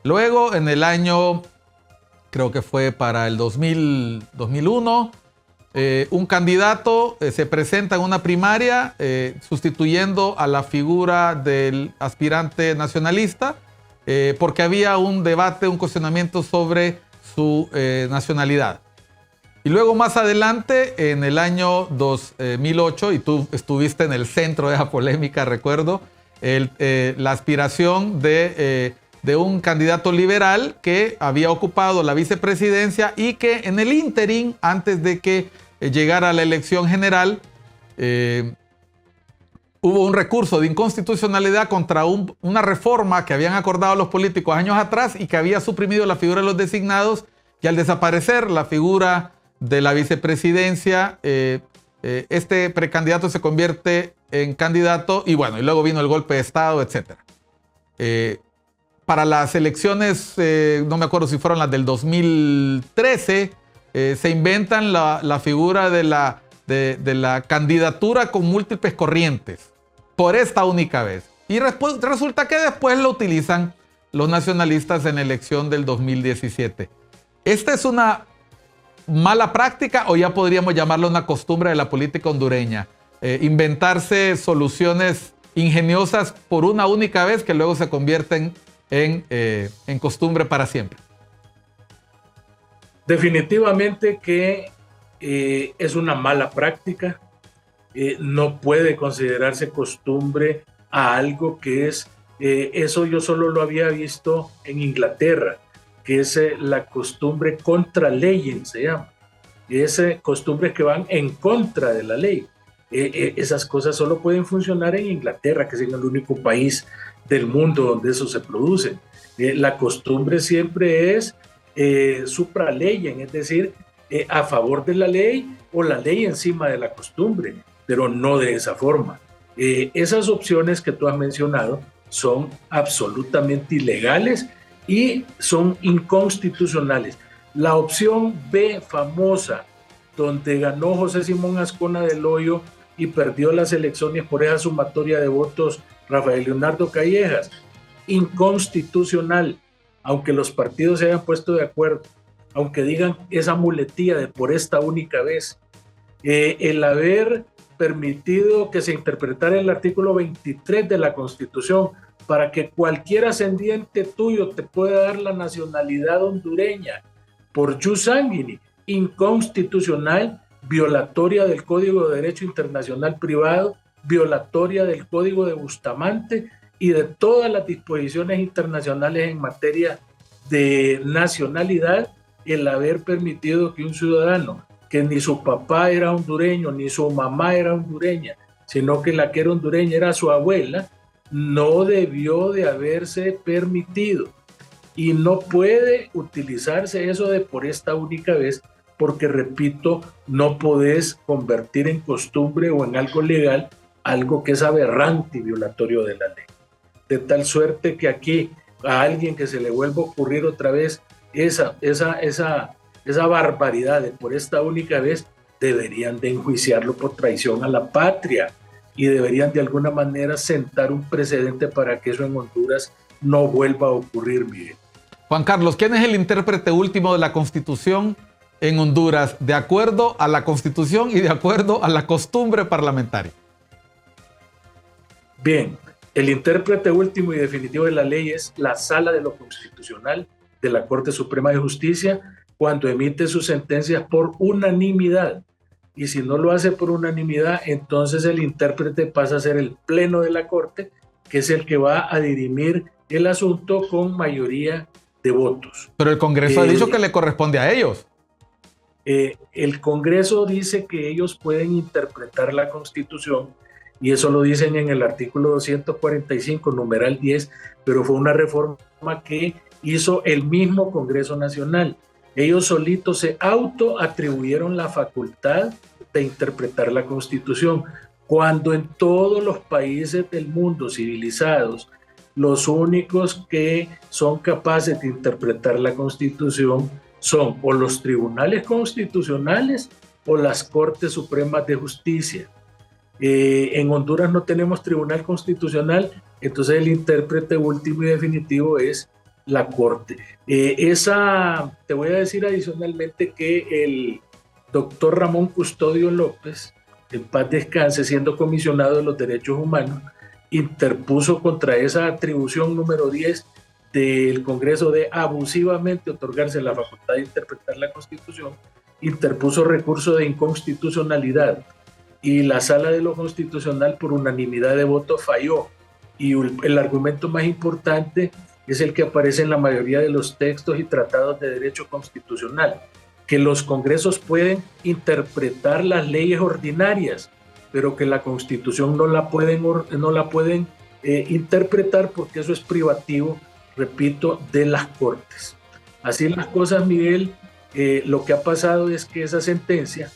[SPEAKER 1] Luego, en el año, creo que fue para el 2001, un candidato se presenta en una primaria sustituyendo a la figura del aspirante nacionalista porque había un debate, un cuestionamiento sobre su nacionalidad. Y luego más adelante, en el año 2008, y tú estuviste en el centro de esa polémica, recuerdo, la aspiración de un candidato liberal que había ocupado la vicepresidencia y que en el ínterin, antes de que llegara la elección general, hubo un recurso de inconstitucionalidad contra una reforma que habían acordado los políticos años atrás y que había suprimido la figura de los designados, y al desaparecer la figura de la vicepresidencia, este precandidato se convierte en candidato y bueno, y luego vino el golpe de Estado, etc. Para las elecciones, no me acuerdo si fueron las del 2013, se inventan la figura de la candidatura con múltiples corrientes por esta única vez. Y resulta que después lo utilizan los nacionalistas en la elección del 2017. ¿Esta es una mala práctica o ya podríamos llamarlo una costumbre de la política hondureña? Inventarse soluciones ingeniosas por una única vez que luego se convierten en costumbre para siempre.
[SPEAKER 2] Definitivamente que es una mala práctica, no puede considerarse costumbre a algo que es, eso yo solo lo había visto en Inglaterra, que es la costumbre contra leyes, se llama, es costumbres que van en contra de la ley. Esas cosas solo pueden funcionar en Inglaterra, que es el único país del mundo donde eso se produce. La costumbre siempre es supraleyem, es decir, a favor de la ley o la ley encima de la costumbre, pero no de esa forma. Esas opciones que tú has mencionado son absolutamente ilegales y son inconstitucionales. La opción B famosa, donde ganó José Simón Azcona del Hoyo y perdió las elecciones por esa sumatoria de votos Rafael Leonardo Callejas, inconstitucional, aunque los partidos se hayan puesto de acuerdo, aunque digan esa muletilla de por esta única vez. El haber permitido que se interpretara el artículo 23 de la Constitución para que cualquier ascendiente tuyo te pueda dar la nacionalidad hondureña por jus sanguinis, inconstitucional, violatoria del Código de Derecho Internacional Privado, violatoria del Código de Bustamante y de todas las disposiciones internacionales en materia de nacionalidad, el haber permitido que un ciudadano que ni su papá era hondureño, ni su mamá era hondureña, sino que la que era hondureña era su abuela, no debió de haberse permitido. Y no puede utilizarse eso de por esta única vez, porque, repito, no podés convertir en costumbre o en algo legal algo que es aberrante y violatorio de la ley. De tal suerte que aquí a alguien que se le vuelva a ocurrir otra vez esa barbaridad de por esta única vez, deberían de enjuiciarlo por traición a la patria y deberían de alguna manera sentar un precedente para que eso en Honduras no vuelva a ocurrir, Miguel.
[SPEAKER 1] Juan Carlos, ¿quién es el intérprete último de la Constitución en Honduras de acuerdo a la Constitución y de acuerdo a la costumbre parlamentaria?
[SPEAKER 2] Bien, el intérprete último y definitivo de la ley es la Sala de lo Constitucional de la Corte Suprema de Justicia cuando emite sus sentencias por unanimidad. Y si no lo hace por unanimidad, entonces el intérprete pasa a ser el Pleno de la Corte, que es el que va a dirimir el asunto con mayoría de votos.
[SPEAKER 1] Pero el Congreso ha dicho que le corresponde a ellos.
[SPEAKER 2] El Congreso dice que ellos pueden interpretar la Constitución, y eso lo dicen en el artículo 245, numeral 10, pero fue una reforma que hizo el mismo Congreso Nacional. Ellos solitos se autoatribuyeron la facultad de interpretar la Constitución, cuando en todos los países del mundo civilizados, los únicos que son capaces de interpretar la Constitución son o los tribunales constitucionales o las Cortes Supremas de Justicia. En Honduras no tenemos tribunal constitucional, entonces el intérprete último y definitivo es la Corte. Te voy a decir adicionalmente que el doctor Ramón Custodio López, en paz descanse, siendo comisionado de los derechos humanos, interpuso contra esa atribución número 10 del Congreso de abusivamente otorgarse la facultad de interpretar la Constitución, interpuso recurso de inconstitucionalidad y la Sala de lo Constitucional por unanimidad de votos falló. Y el argumento más importante es el que aparece en la mayoría de los textos y tratados de derecho constitucional, que los congresos pueden interpretar las leyes ordinarias, pero que la Constitución no la pueden interpretar porque eso es privativo, repito, de las Cortes. Así las cosas, Miguel, lo que ha pasado es que esa sentencia,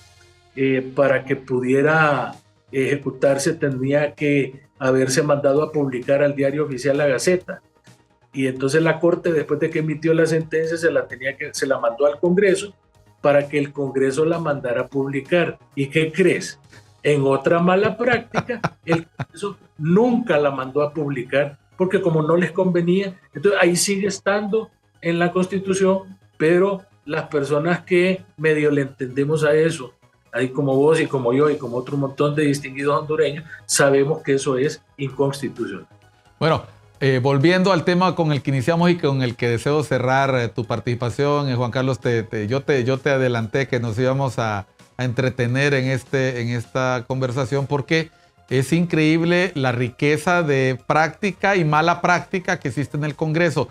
[SPEAKER 2] para que pudiera ejecutarse, tendría que haberse mandado a publicar al Diario Oficial La Gaceta. Y entonces la Corte, después de que emitió la sentencia, se la mandó al Congreso para que el Congreso la mandara a publicar. ¿Y qué crees? En otra mala práctica, el Congreso nunca la mandó a publicar, porque como no les convenía, entonces ahí sigue estando en la Constitución, pero las personas que medio le entendemos a eso, ahí como vos y como yo y como otro montón de distinguidos hondureños, sabemos que eso es inconstitucional.
[SPEAKER 1] Bueno, volviendo al tema con el que iniciamos y con el que deseo cerrar tu participación, Juan Carlos, yo te adelanté que nos íbamos a entretener en esta conversación porque es increíble la riqueza de práctica y mala práctica que existe en el Congreso.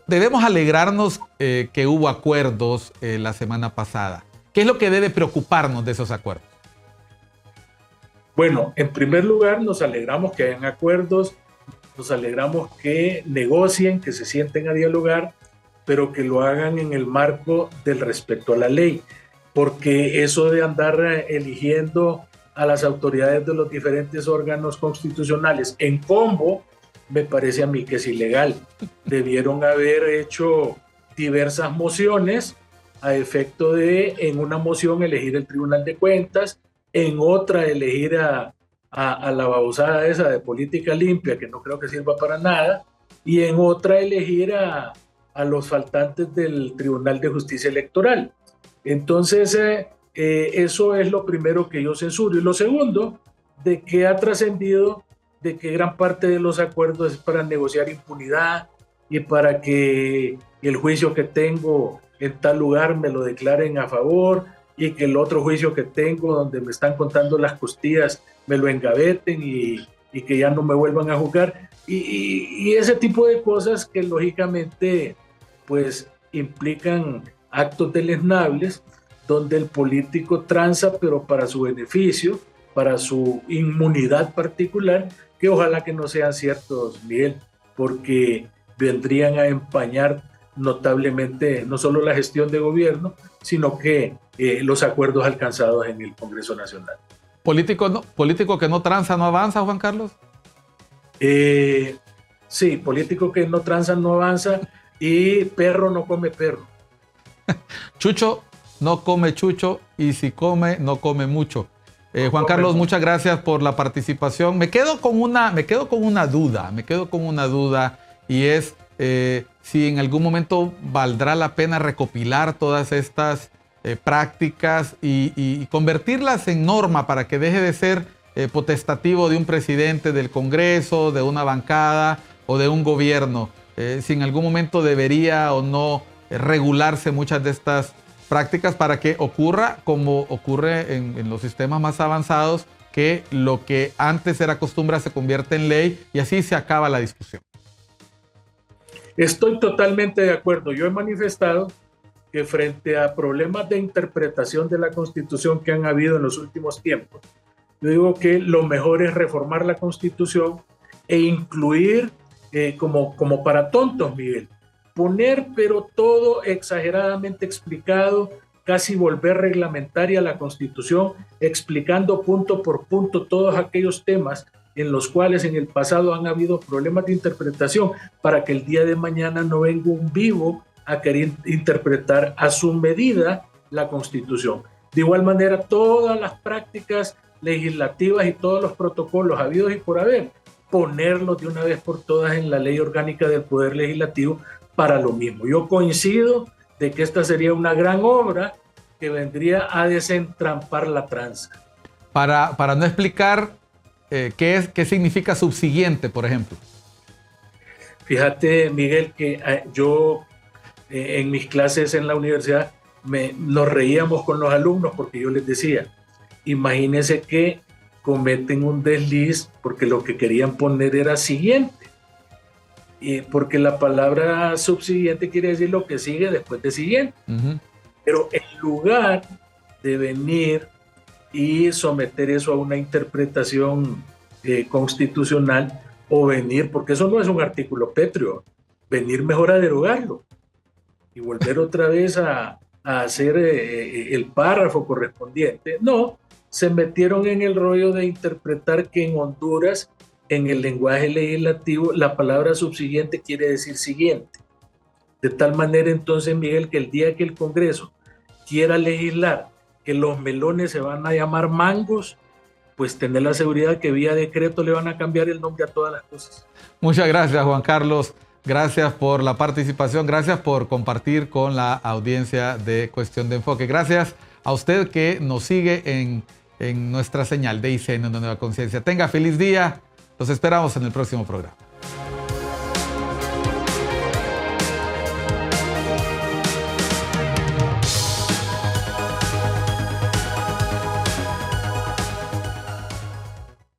[SPEAKER 1] Debemos alegrarnos que hubo acuerdos la semana pasada. ¿Qué es lo que debe preocuparnos de esos acuerdos?
[SPEAKER 2] Bueno, en primer lugar, nos alegramos que hayan acuerdos, nos alegramos que negocien, que se sienten a dialogar, pero que lo hagan en el marco del respeto a la ley, porque eso de andar eligiendo a las autoridades de los diferentes órganos constitucionales en combo, me parece a mí que es ilegal. Debieron haber hecho diversas mociones a efecto de, en una moción, elegir el Tribunal de Cuentas, en otra elegir a la babosada esa de política limpia, que no creo que sirva para nada, y en otra elegir a los faltantes del Tribunal de Justicia Electoral. Entonces, eso es lo primero que yo censuro. Y lo segundo, de que ha trascendido de que gran parte de los acuerdos es para negociar impunidad y para que el juicio que tengo en tal lugar me lo declaren a favor y que el otro juicio que tengo donde me están contando las costillas me lo engaveten y que ya no me vuelvan a juzgar. Y ese tipo de cosas que lógicamente pues implican actos deleznables donde el político tranza pero para su beneficio, para su inmunidad particular, que ojalá que no sean ciertos, Miguel, porque vendrían a empañar notablemente no solo la gestión de gobierno, sino que los acuerdos alcanzados en el Congreso Nacional.
[SPEAKER 1] ¿Político que no tranza no avanza, Juan Carlos?
[SPEAKER 2] Sí, político que no tranza no avanza y perro no come perro.
[SPEAKER 1] Chucho no come chucho y si come, no come mucho. Juan Carlos, muchas gracias por la participación. Me quedo con una duda y es si en algún momento valdrá la pena recopilar todas estas prácticas y convertirlas en norma para que deje de ser potestativo de un presidente del Congreso, de una bancada o de un gobierno. Si en algún momento debería o no regularse muchas de estas prácticas para que ocurra como ocurre en los sistemas más avanzados, que lo que antes era costumbre se convierte en ley y así se acaba la discusión.
[SPEAKER 2] Estoy totalmente de acuerdo. Yo he manifestado que frente a problemas de interpretación de la Constitución que han habido en los últimos tiempos, yo digo que lo mejor es reformar la Constitución e incluir, como para tontos, Miguel, poner pero todo exageradamente explicado, casi volver reglamentaria la Constitución, explicando punto por punto todos aquellos temas en los cuales en el pasado han habido problemas de interpretación, para que el día de mañana no venga un vivo a querer interpretar a su medida la Constitución. De igual manera, todas las prácticas legislativas y todos los protocolos habidos y por haber, ponerlos de una vez por todas en la Ley Orgánica del Poder Legislativo para lo mismo. Yo coincido de que esta sería una gran obra que vendría a desentrampar la tranza.
[SPEAKER 1] Para no explicar qué significa subsiguiente, por ejemplo.
[SPEAKER 2] Fíjate, Miguel, que yo en mis clases en la universidad nos reíamos con los alumnos porque yo les decía, imagínense que cometen un desliz porque lo que querían poner era siguiente. Porque la palabra subsiguiente quiere decir lo que sigue después de siguiente. Uh-huh. Pero en lugar de venir y someter eso a una interpretación constitucional o venir, porque eso no es un artículo pétreo, venir mejor a derogarlo y volver otra vez a hacer el párrafo correspondiente. No, se metieron en el rollo de interpretar que en Honduras, en el lenguaje legislativo, la palabra subsiguiente quiere decir siguiente. De tal manera entonces, Miguel, que el día que el Congreso quiera legislar que los melones se van a llamar mangos, pues tener la seguridad que vía decreto le van a cambiar el nombre a todas las cosas.
[SPEAKER 1] Muchas gracias, Juan Carlos. Gracias por la participación. Gracias por compartir con la audiencia de Cuestión de Enfoque. Gracias a usted que nos sigue en nuestra señal de ICN, Una Nueva Conciencia. Tenga feliz día. Los esperamos en el próximo programa.